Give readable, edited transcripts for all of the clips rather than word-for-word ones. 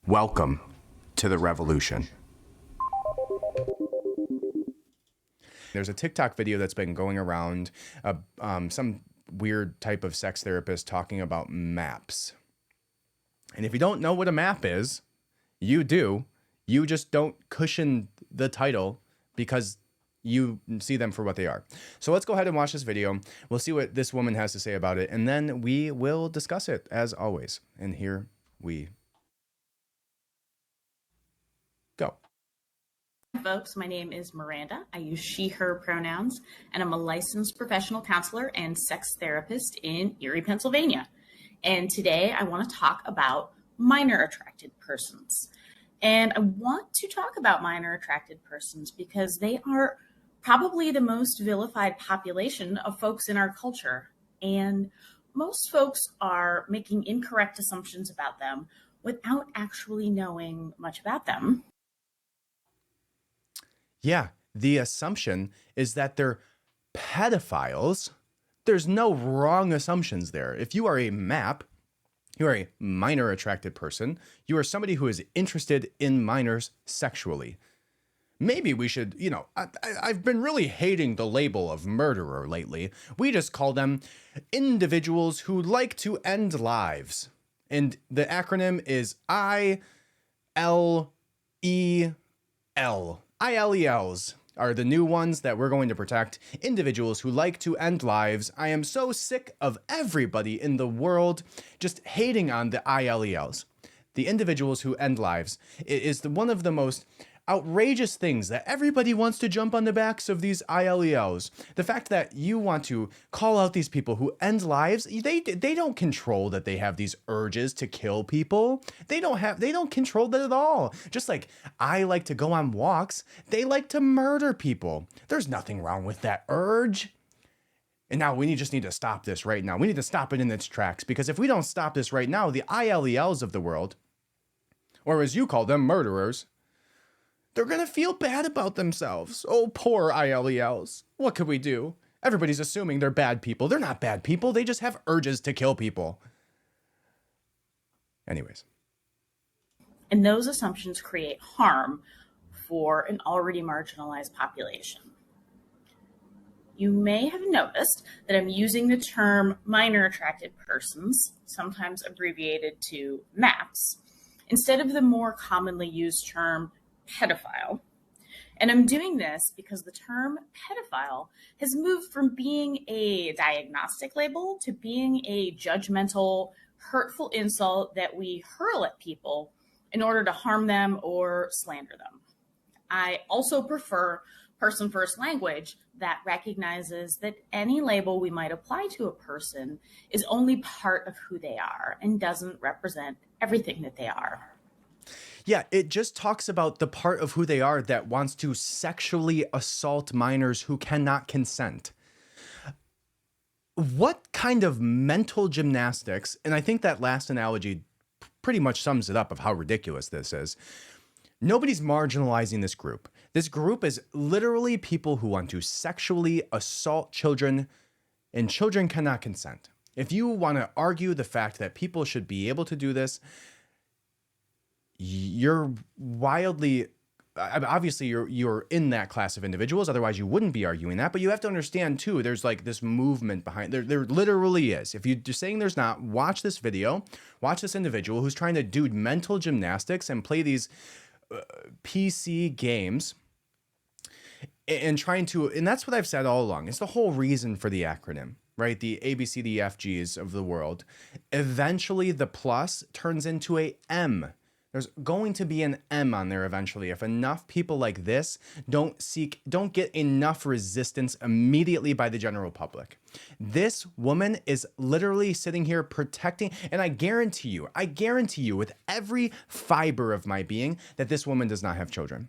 Welcome to the revolution. There's a TikTok video that's been going around, some weird type of sex therapist talking about maps. And if you don't know what a map is, you do. You just don't cushion the title because you see them for what they are. So let's go ahead and watch this video. We'll see what this woman has to say about it, and then we will discuss it as always. And here we go. Folks, my name is Miranda. I use she, her pronouns, and I'm a licensed professional counselor and sex therapist in Erie, Pennsylvania. And today I want to talk about minor attracted persons. And I want to talk about minor attracted persons because they are probably the most vilified population of folks in our culture. And most folks are making incorrect assumptions about them without actually knowing much about them. Yeah, the assumption is that they're pedophiles. There's no wrong assumptions there. If you are a MAP, you are a minor attracted person. You are somebody who is interested in minors sexually. Maybe we should, I've been really hating the label of murderer lately. We just call them individuals who like to end lives. And the acronym is ILEL. ILELs are the new ones that we're going to protect. Individuals who like to end lives. I am so sick of everybody in the world just hating on the ILELs. The individuals who end lives is one of the most outrageous things that everybody wants to jump on the backs of these ILELs. The fact that you want to call out these people who end lives, they don't control that they have these urges to kill people. They don't control that at all. Just like I like to go on walks, they like to murder people. There's nothing wrong with that urge. And now we just need to stop this right now. We need to stop it in its tracks, because if we don't stop this right now, the ILELs of the world, or as you call them, murderers, they're going to feel bad about themselves. Oh, poor ILELs. What could we do? Everybody's assuming they're bad people. They're not bad people. They just have urges to kill people. Anyways. And those assumptions create harm for an already marginalized population. You may have noticed that I'm using the term minor attracted persons, sometimes abbreviated to MAPS, instead of the more commonly used term pedophile. And I'm doing this because the term pedophile has moved from being a diagnostic label to being a judgmental, hurtful insult that we hurl at people in order to harm them or slander them. I also prefer person first language that recognizes that any label we might apply to a person is only part of who they are and doesn't represent everything that they are. Yeah, it just talks about the part of who they are that wants to sexually assault minors who cannot consent. What kind of mental gymnastics, and I think that last analogy pretty much sums it up of how ridiculous this is. Nobody's marginalizing this group. This group is literally people who want to sexually assault children, and children cannot consent. If you want to argue the fact that people should be able to do this, you're wildly, obviously you're in that class of individuals, otherwise you wouldn't be arguing that. But you have to understand too, there's like this movement behind there literally is. If you're saying there's not, watch this video, watch this individual who's trying to do mental gymnastics and play these PC games and and that's what I've said all along. It's the whole reason for the acronym, right? The ABCDFGs of the world. Eventually the plus turns into a M. There's going to be an M on there eventually. If enough people like this don't get enough resistance immediately by the general public. This woman is literally sitting here protecting, and I guarantee you with every fiber of my being that this woman does not have children.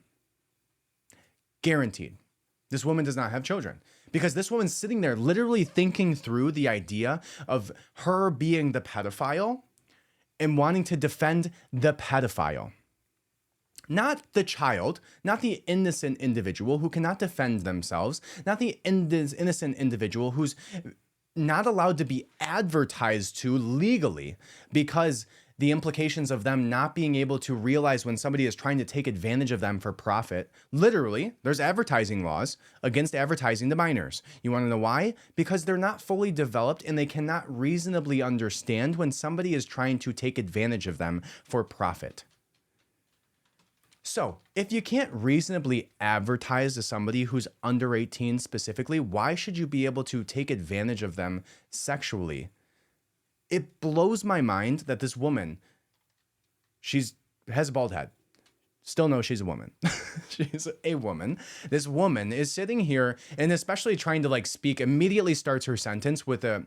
Guaranteed. This woman does not have children, because this woman's sitting there literally thinking through the idea of her being the pedophile and wanting to defend the pedophile. Not the child, not the innocent individual who cannot defend themselves, not the innocent individual who's not allowed to be advertised to legally because the implications of them not being able to realize when somebody is trying to take advantage of them for profit. Literally, there's advertising laws against advertising to minors. You want to know why? Because they're not fully developed and they cannot reasonably understand when somebody is trying to take advantage of them for profit. So, if you can't reasonably advertise to somebody who's under 18 specifically, why should you be able to take advantage of them sexually? It blows my mind that this woman, has a bald head. Still know she's a woman. She's a woman. This woman is sitting here and especially trying to like speak, immediately starts her sentence with a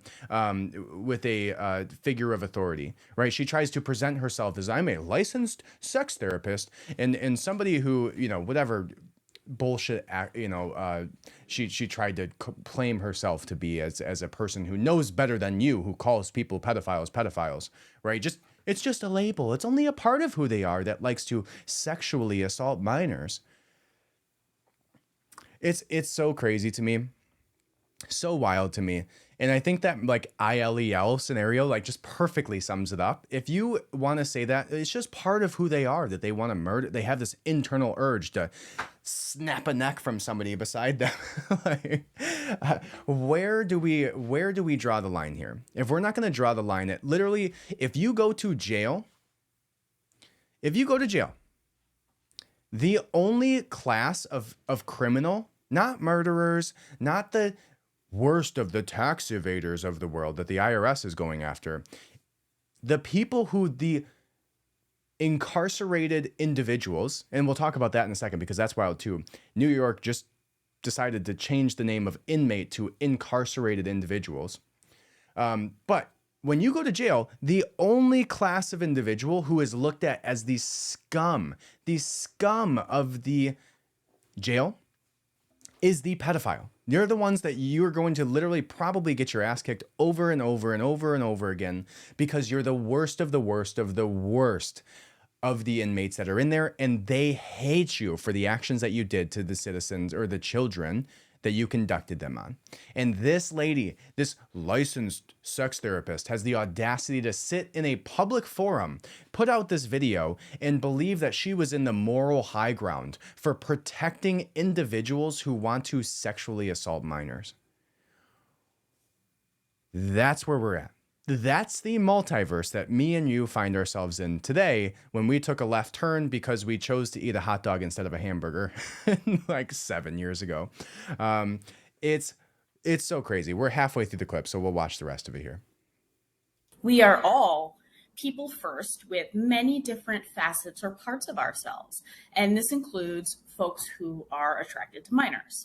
figure of authority, right? She tries to present herself as, I'm a licensed sex therapist and somebody who, whatever bullshit, she tried to claim herself to be as a person who knows better than you, who calls people pedophiles, right? It's just a label. It's only a part of who they are that likes to sexually assault minors. It's so crazy to me. So wild to me. And I think that like ILEL scenario like just perfectly sums it up. If you want to say that, it's just part of who they are, that they want to murder. They have this internal urge to snap a neck from somebody beside them. Like, where do we draw the line here? If we're not going to draw the line at literally, if you go to jail, the only class of criminal, not murderers, not the worst of the tax evaders of the world that the IRS is going after, the people who the incarcerated individuals, and we'll talk about that in a second because that's wild too. New York just decided to change the name of inmate to incarcerated individuals. But when you go to jail, the only class of individual who is looked at as the scum of the jail is the pedophile. They're the ones that you're going to literally probably get your ass kicked over and over and over and over again because you're the worst of the worst of the worst of the inmates that are in there, and they hate you for the actions that you did to the citizens or the children that you conducted them on. And this lady, this licensed sex therapist, has the audacity to sit in a public forum, put out this video, and believe that she was in the moral high ground for protecting individuals who want to sexually assault minors. That's where we're at. That's the multiverse that me and you find ourselves in today when we took a left turn because we chose to eat a hot dog instead of a hamburger like 7 years ago. It's so crazy. We're halfway through the clip, so we'll watch the rest of it here. We are all people first with many different facets or parts of ourselves, and this includes folks who are attracted to minors.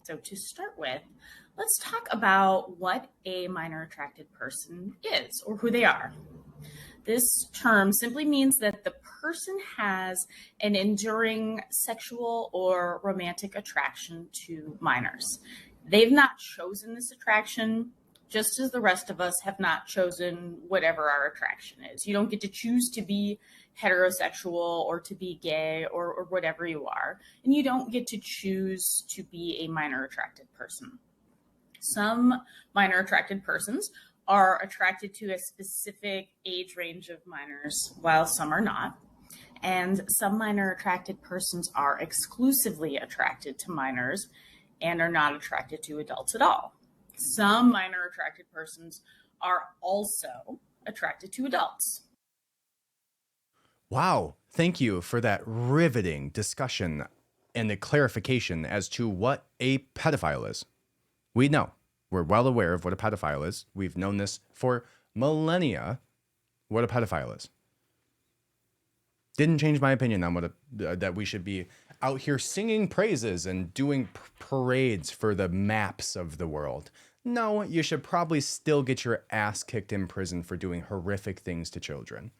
So to start with, let's talk about what a minor attracted person is or who they are. This term simply means that the person has an enduring sexual or romantic attraction to minors. They've not chosen this attraction, just as the rest of us have not chosen whatever our attraction is. You don't get to choose to be heterosexual or to be gay or whatever you are, and you don't get to choose to be a minor attracted person. Some minor attracted persons are attracted to a specific age range of minors, while some are not. And some minor attracted persons are exclusively attracted to minors and are not attracted to adults at all. Some minor attracted persons are also attracted to adults. Wow. Thank you for that riveting discussion and the clarification as to what a pedophile is. We know. We're well aware of what a pedophile is. We've known this for millennia, what a pedophile is. Didn't change my opinion on that we should be out here singing praises and doing parades for the maps of the world. No, you should probably still get your ass kicked in prison for doing horrific things to children.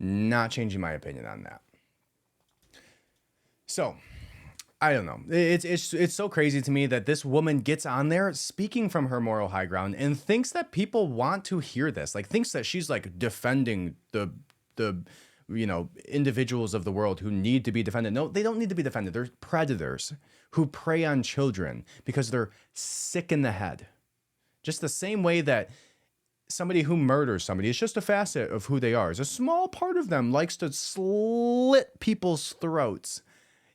Not changing my opinion on that. So, I don't know. It's so crazy to me that this woman gets on there speaking from her moral high ground and thinks that people want to hear this. Like thinks that she's like defending the individuals of the world who need to be defended. No, they don't need to be defended. They're predators who prey on children because they're sick in the head. Just the same way that somebody who murders somebody. It's just a facet of who they are. It's a small part of them likes to slit people's throats.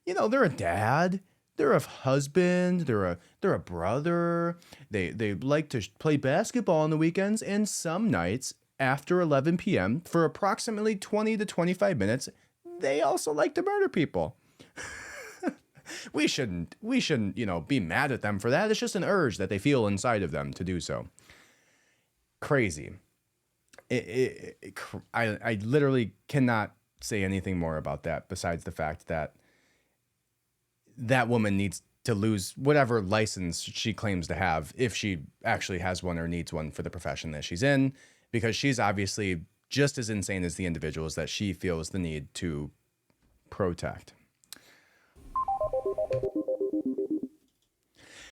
You know, they're a dad, they're a husband, they're a brother. They like to play basketball on the weekends, and some nights after 11 p.m. for approximately 20 to 25 minutes, they also like to murder people. We shouldn't, be mad at them for that. It's just an urge that they feel inside of them to do so. Crazy. I literally cannot say anything more about that besides the fact that that woman needs to lose whatever license she claims to have, if she actually has one or needs one for the profession that she's in, because she's obviously just as insane as the individuals that she feels the need to protect.